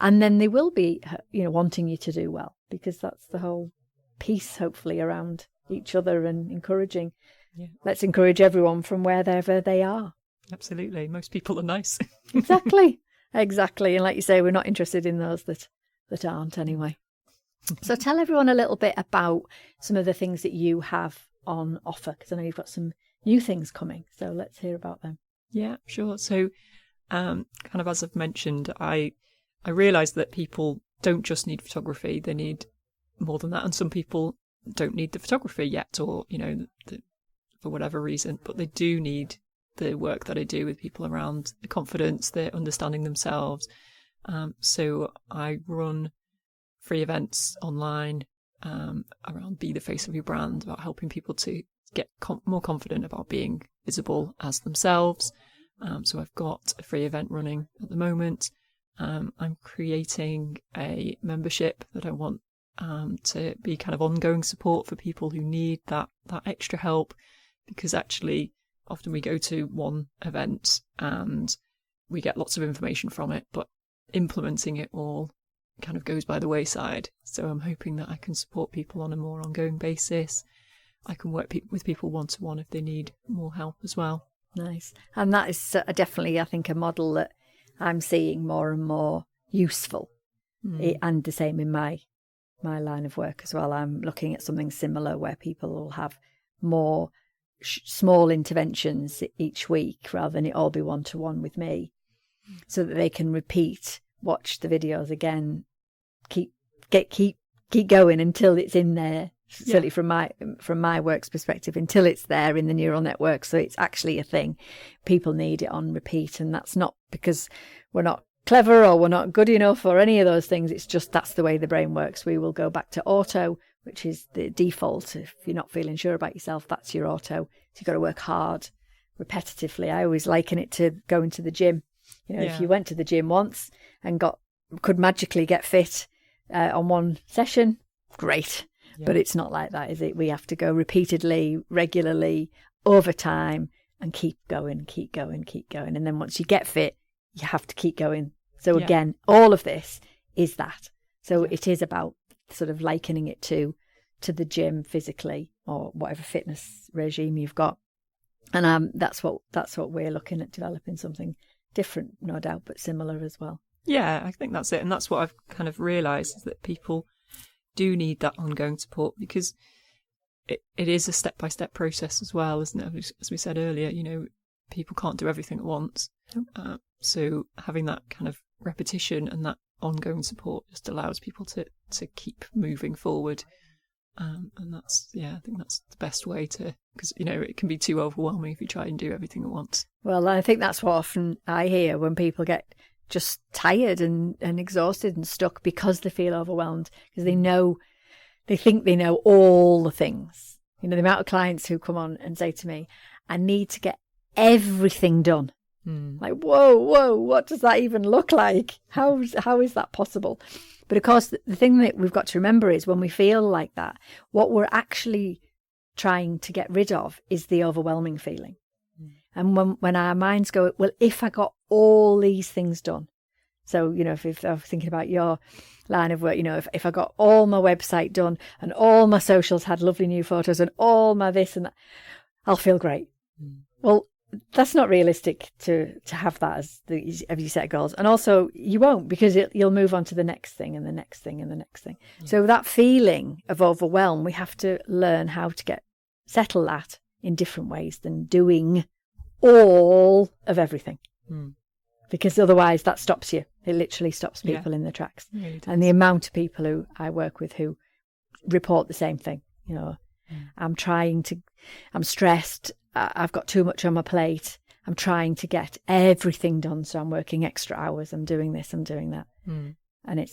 And then they will be, wanting you to do well, because that's the whole piece, hopefully, around each other and encouraging. Yeah. Let's encourage everyone from wherever they are. Absolutely. Most people are nice. Exactly. And like you say, we're not interested in those that aren't anyway. So tell everyone a little bit about some of the things that you have on offer, because I know you've got some new things coming. So let's hear about them. Yeah, sure. So kind of as I've mentioned, I realised that people don't just need photography, they need more than that. And some people don't need the photography yet, or, for whatever reason, but they do need the work that I do with people around the confidence, their understanding themselves. So I run free events online around Be the Face of Your Brand, about helping people to get more confident about being visible as themselves. So I've got a free event running at the moment. I'm creating a membership that I want to be kind of ongoing support for people who need that extra help, because actually often we go to one event and we get lots of information from it, but implementing it all kind of goes by the wayside. So I'm hoping that I can support people on a more ongoing basis. I can work with people one-to-one if they need more help as well. Nice. And that is definitely, I think, a model that I'm seeing more and more useful. And the same in my line of work as well. I'm looking at something similar where people will have more small interventions each week, rather than it all be one-to-one with me, so that they can watch the videos again, keep going until it's in there. Certainly from my work's perspective, until it's there in the neural network, so it's actually a thing. People need it on repeat, and that's not because we're not clever or we're not good enough or any of those things. It's just that's the way the brain works. We will go back to auto, which is the default. If you're not feeling sure about yourself, that's your auto. So you've got to work hard repetitively. I always liken it to going to the gym. If you went to the gym once and could magically get fit on one session, great. Yeah. But it's not like that, is it? We have to go repeatedly, regularly, over time, and keep going. And then once you get fit, you have to keep going. So again, all of this is that. So it is about sort of likening it to the gym physically, or whatever fitness regime you've got. And that's what we're looking at, developing something different, no doubt, but similar as well. Yeah, I think that's it. And that's what I've kind of realised, is that people do need that ongoing support, because it is a step-by-step process as well, isn't it? As we said earlier, people can't do everything at once. So having that kind of repetition and that ongoing support just allows people to keep moving forward And that's, I think that's the best way to, because, it can be too overwhelming if you try and do everything at once. Well, I think that's what often I hear when people get just tired and exhausted and stuck because they feel overwhelmed, because they think they know all the things. The amount of clients who come on and say to me, I need to get everything done. Like, whoa, what does that even look like? How is that possible? But of course, the thing that we've got to remember is when we feel like that, what we're actually trying to get rid of is the overwhelming feeling. And when our minds go, well, if I got all these things done. So, if I'm thinking about your line of work, if I got all my website done and all my socials had lovely new photos and all my this and that, I'll feel great. Well, that's not realistic to have that as your set of goals. And also you won't, because you'll move on to the next thing and the next thing and the next thing. Yeah. So that feeling of overwhelm, we have to learn how to settle that in different ways than doing all of everything. Because otherwise that stops you. It literally stops people in their tracks. Really does. And the amount of people who I work with who report the same thing, I'm stressed. I've got too much on my plate. I'm trying to get everything done. So I'm working extra hours. I'm doing this, I'm doing that. And it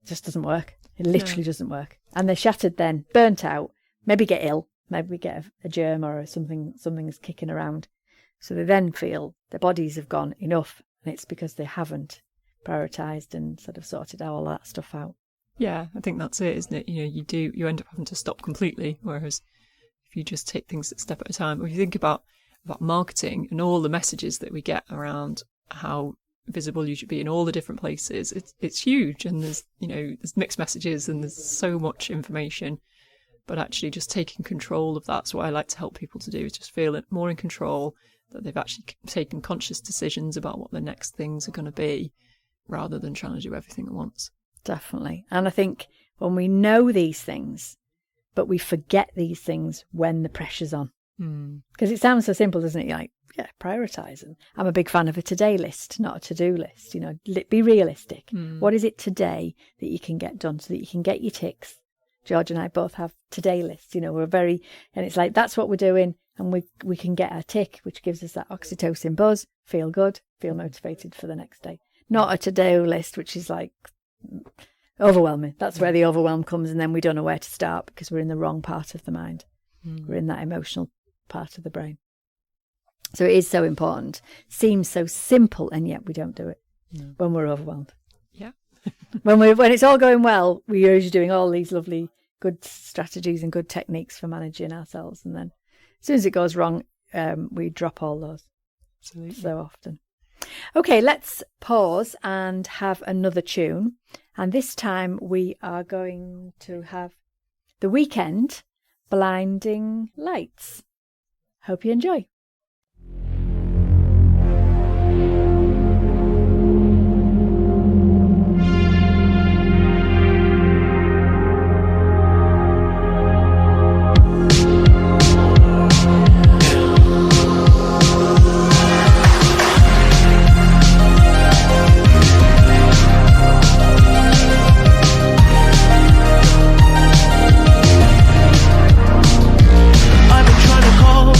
just doesn't work. It literally doesn't work. And they're shattered then, burnt out, maybe get ill, maybe get a germ or something's kicking around. So they then feel their bodies have gone enough. And it's because they haven't prioritised and sort of sorted all that stuff out. Yeah, I think that's it, isn't it? You end up having to stop completely, whereas if you just take things a step at a time. Or if you think about marketing and all the messages that we get around how visible you should be in all the different places, it's huge, and there's mixed messages and there's so much information. But actually just taking control of that's what I like to help people to do, is just feel more in control, that they've actually taken conscious decisions about what the next things are going to be, rather than trying to do everything at once. Definitely. And I think when we know these things, but we forget these things when the pressure's on. Because it sounds so simple, doesn't it? Prioritise. And I'm a big fan of a to-do list, not a to-do list. Be realistic. What is it today that you can get done so that you can get your ticks? George and I both have to-do lists. And it's like, that's what we're doing. And we can get a tick, which gives us that oxytocin buzz, feel good, feel motivated for the next day. Not a to-do list, which is like overwhelming. That's where the overwhelm comes, and then we don't know where to start because we're in the wrong part of the mind. We're in that emotional part of the brain. So it is so important. Seems so simple, and yet we don't do it when we're overwhelmed. Yeah. when it's all going well, we're usually doing all these lovely, good strategies and good techniques for managing ourselves, and then as soon as it goes wrong, we drop all those. Absolutely. So often. Okay, let's pause and have another tune. And this time we are going to have The Weekend, Blinding Lights. Hope you enjoy. I've been trying to call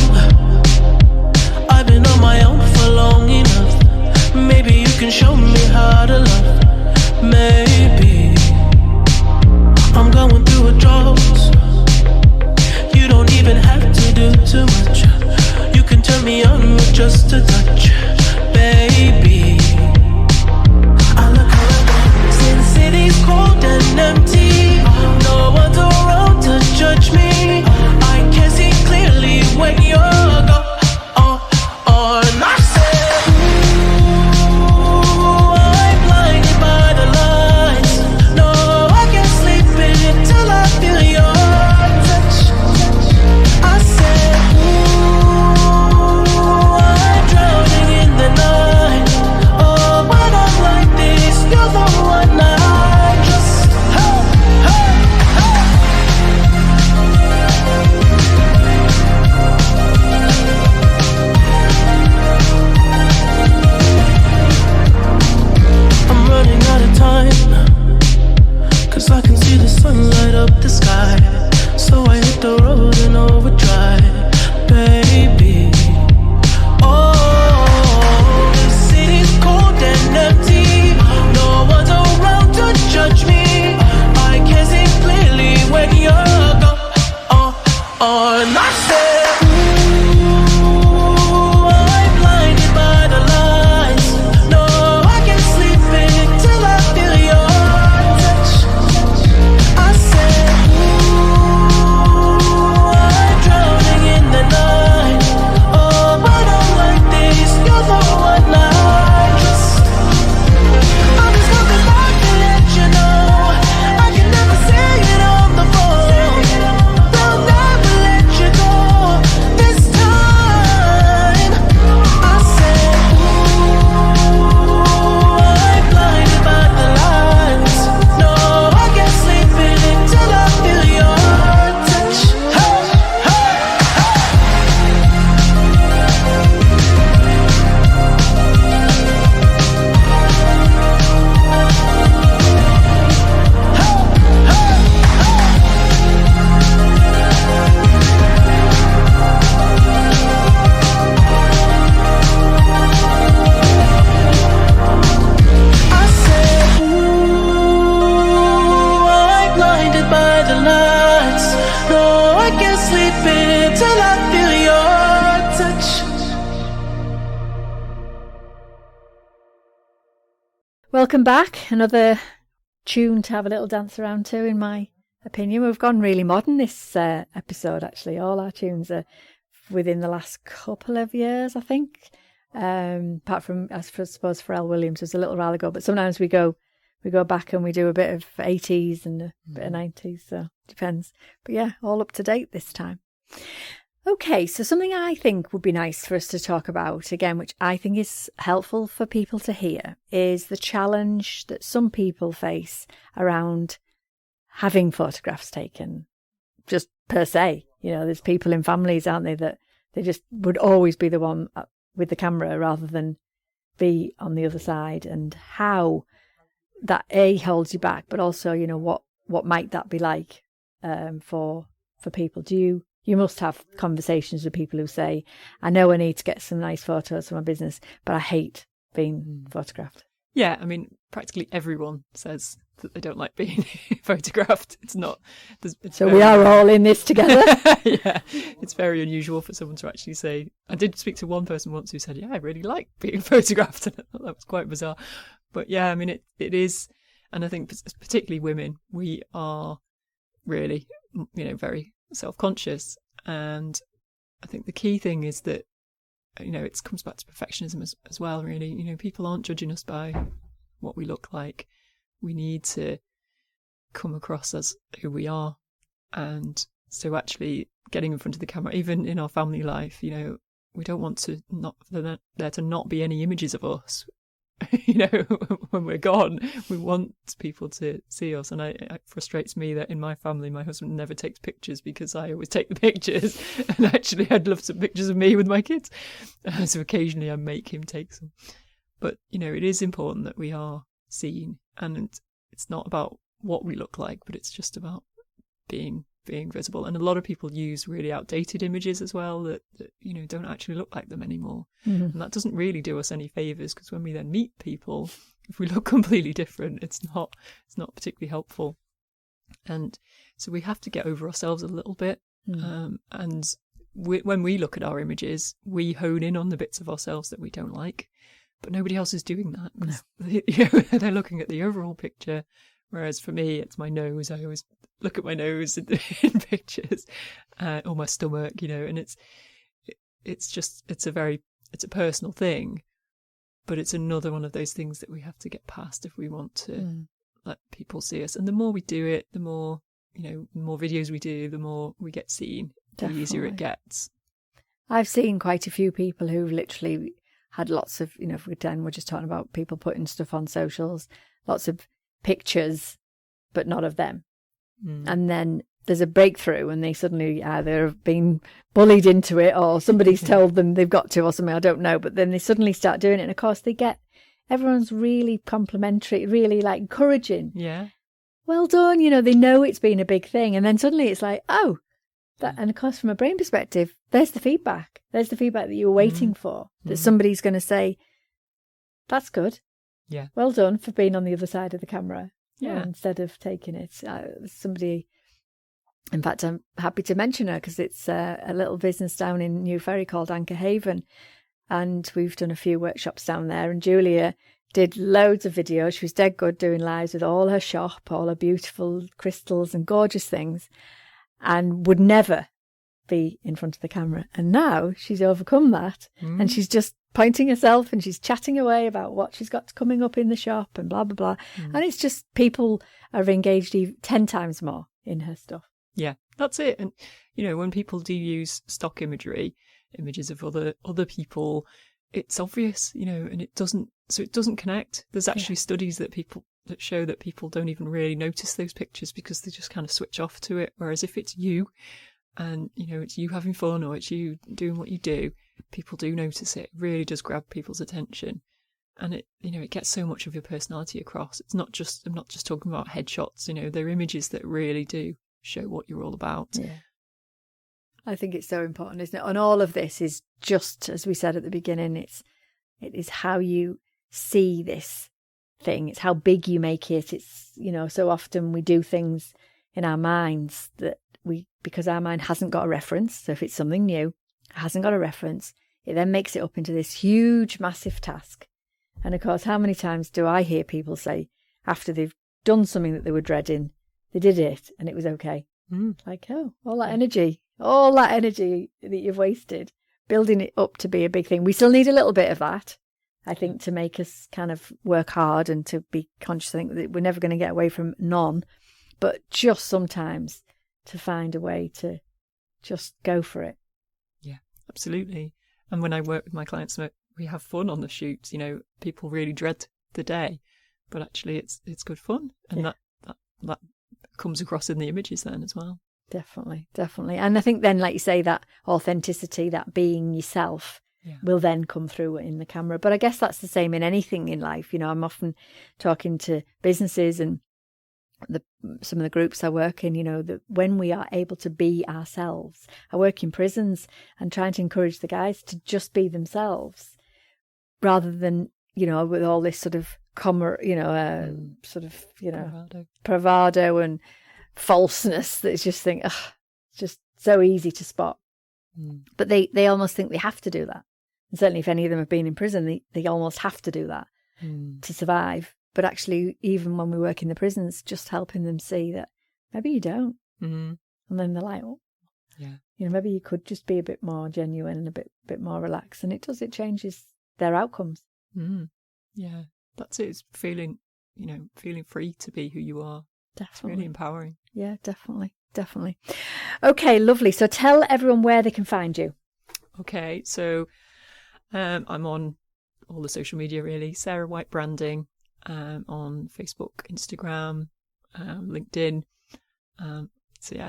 sleeping till I feel your touch. Welcome back. Another tune to have a little dance around to, in my opinion. We've gone really modern this episode, actually. All our tunes are within the last couple of years, I think. Apart from, I suppose, Pharrell Williams was a little while ago, but sometimes we go back and we do a bit of 80s and a bit of 90s, so depends. But yeah, all up to date this time. Okay, so something I think would be nice for us to talk about, again, which I think is helpful for people to hear, is the challenge that some people face around having photographs taken, just per se. You know, there's people in families, aren't they, that they just would always be the one with the camera rather than be on the other side, and how that holds you back, but also, you know, what might that be like for people? You must have conversations with people who say, I know I need to get some nice photos for my business, but I hate being photographed. Yeah, I mean, practically everyone says that they don't like being photographed. It's not... We are all in this together. Yeah, it's very unusual for someone to actually say... I did speak to one person once who said, yeah, I really like being photographed. And I thought that was quite bizarre. But yeah, I mean, it is... And I think particularly women, we are really, you know, very self-conscious. And I think the key thing is that, you know, it comes back to perfectionism as well, really. You know, people aren't judging us by what we look like. We need to come across as who we are. And so actually getting in front of the camera, even in our family life, you know, we don't want to there to not be any images of us. You know, when we're gone, we want people to see us. And it frustrates me that in my family, my husband never takes pictures because I always take the pictures. And actually, I'd love some pictures of me with my kids. So occasionally I make him take some. But, you know, it is important that we are seen. And it's not about what we look like, but it's just about being visible. And a lot of people use really outdated images as well that you know, don't actually look like them anymore. Mm-hmm. And that doesn't really do us any favors, because when we then meet people, if we look completely different, it's not particularly helpful. And so we have to get over ourselves a little bit. And when we look at our images, we hone in on the bits of ourselves that we don't like, but nobody else is doing that. No. You know, they're looking at the overall picture. Whereas for me, it's my nose. I always look at my nose in pictures, or my stomach, you know, and it's a personal thing, but it's another one of those things that we have to get past if we want to let people see us. And the more we do it, the more, you know, the more videos we do, the more we get seen, the easier it gets. I've seen quite a few people who've literally had lots of, you know, we're just talking about people putting stuff on socials, lots of pictures, but not of them. And then there's a breakthrough and they suddenly either have been bullied into it or somebody's told them they've got to or something, I don't know, but then they suddenly start doing it, and of course everyone's really complimentary, really like encouraging. Yeah, well done, you know, they know it's been a big thing, and then suddenly it's like, oh, that, and of course from a brain perspective, there's the feedback that you were waiting for, that somebody's going to say, that's good. Yeah. Well done for being on the other side of the camera. Yeah. Instead of taking it. Somebody, in fact, I'm happy to mention her because it's a little business down in New Ferry called Anchor Haven. And we've done a few workshops down there. And Julia did loads of videos. She was dead good doing lives with all her shop, all her beautiful crystals and gorgeous things, and would never be in front of the camera. And now she's overcome that. And she's just pointing herself and she's chatting away about what she's got coming up in the shop and blah, blah, blah. And it's just people are engaged 10 times more in her stuff. Yeah, that's it. And, you know, when people do use stock images of other people, it's obvious, you know, and it doesn't connect. There's actually studies that show that people don't even really notice those pictures because they just kind of switch off to it. Whereas if it's you and, you know, it's you having fun or it's you doing what you do, people do notice it. It really does grab people's attention. And it, you know, it gets so much of your personality across. I'm not just talking about headshots, you know, they're images that really do show what you're all about. Yeah. I think it's so important, isn't it? And all of this is just, as we said at the beginning, it is how you see this thing. It's how big you make it. It's, you know, so often we do things in our minds that because our mind hasn't got a reference, so if it's something new, it hasn't got a reference, it then makes it up into this huge, massive task. And of course, how many times do I hear people say, after they've done something that they were dreading, they did it and it was okay. Like, oh, all that energy that you've wasted, building it up to be a big thing. We still need a little bit of that, I think, to make us kind of work hard and to be conscious. I think that we're never going to get away from none, but just sometimes to find a way to just go for it. Yeah, absolutely. And when I work with my clients, we have fun on the shoots. People really dread the day, but actually it's good fun, and that comes across in the images then as well. Definitely. And I think then, like you say, that authenticity, that being yourself, will then come through in the camera. But I guess that's the same in anything in life. I'm often talking to businesses and some of the groups I work in, that when we are able to be ourselves, I work in prisons and trying to encourage the guys to just be themselves rather than, with all this sort of bravado and falseness that's just it's just so easy to spot. But they almost think they have to do that. And certainly if any of them have been in prison, they almost have to do that to survive. But actually, even when we work in the prisons, just helping them see that maybe you don't. And then they're like, oh, maybe you could just be a bit more genuine and a bit more relaxed. And it changes their outcomes. Yeah, that's it. It's feeling free to be who you are. Definitely. It's really empowering. Yeah, definitely. Okay, lovely. So tell everyone where they can find you. Okay, so I'm on all the social media, really. Sarah White Branding, on Facebook, Instagram, LinkedIn. And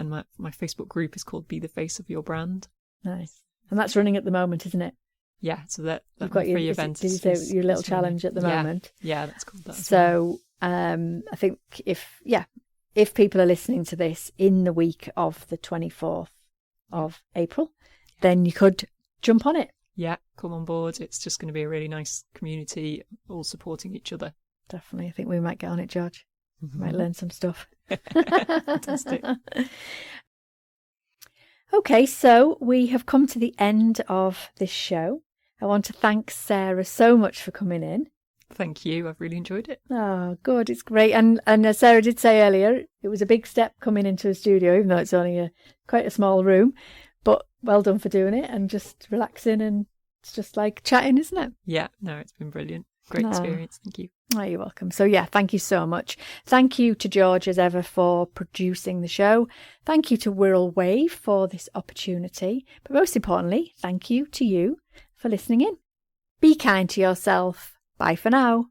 my Facebook group is called Be the Face of Your Brand. Nice. And that's running at the moment, isn't it? Yeah, so that you've got free event. Did you say your little challenge at the moment? Yeah, that's called that. So I think if people are listening to this in the week of the 24th of April, then you could jump on it. Yeah, come on board. It's just going to be a really nice community, all supporting each other. Definitely. I think we might get on it, George. Might learn some stuff. Fantastic. Okay, so we have come to the end of this show. I want to thank Sarah so much for coming in. Thank you. I've really enjoyed it. Oh, good. It's great. And as Sarah did say earlier, it was a big step coming into a studio, even though it's only quite a small room. But well done for doing it and just relaxing, and it's just like chatting, isn't it? Yeah, no, it's been brilliant. Great experience. Thank you. Oh, you're welcome. So yeah, thank you so much. Thank you to George as ever for producing the show. Thank you to Wirral Wave for this opportunity. But most importantly, thank you to you for listening in. Be kind to yourself. Bye for now.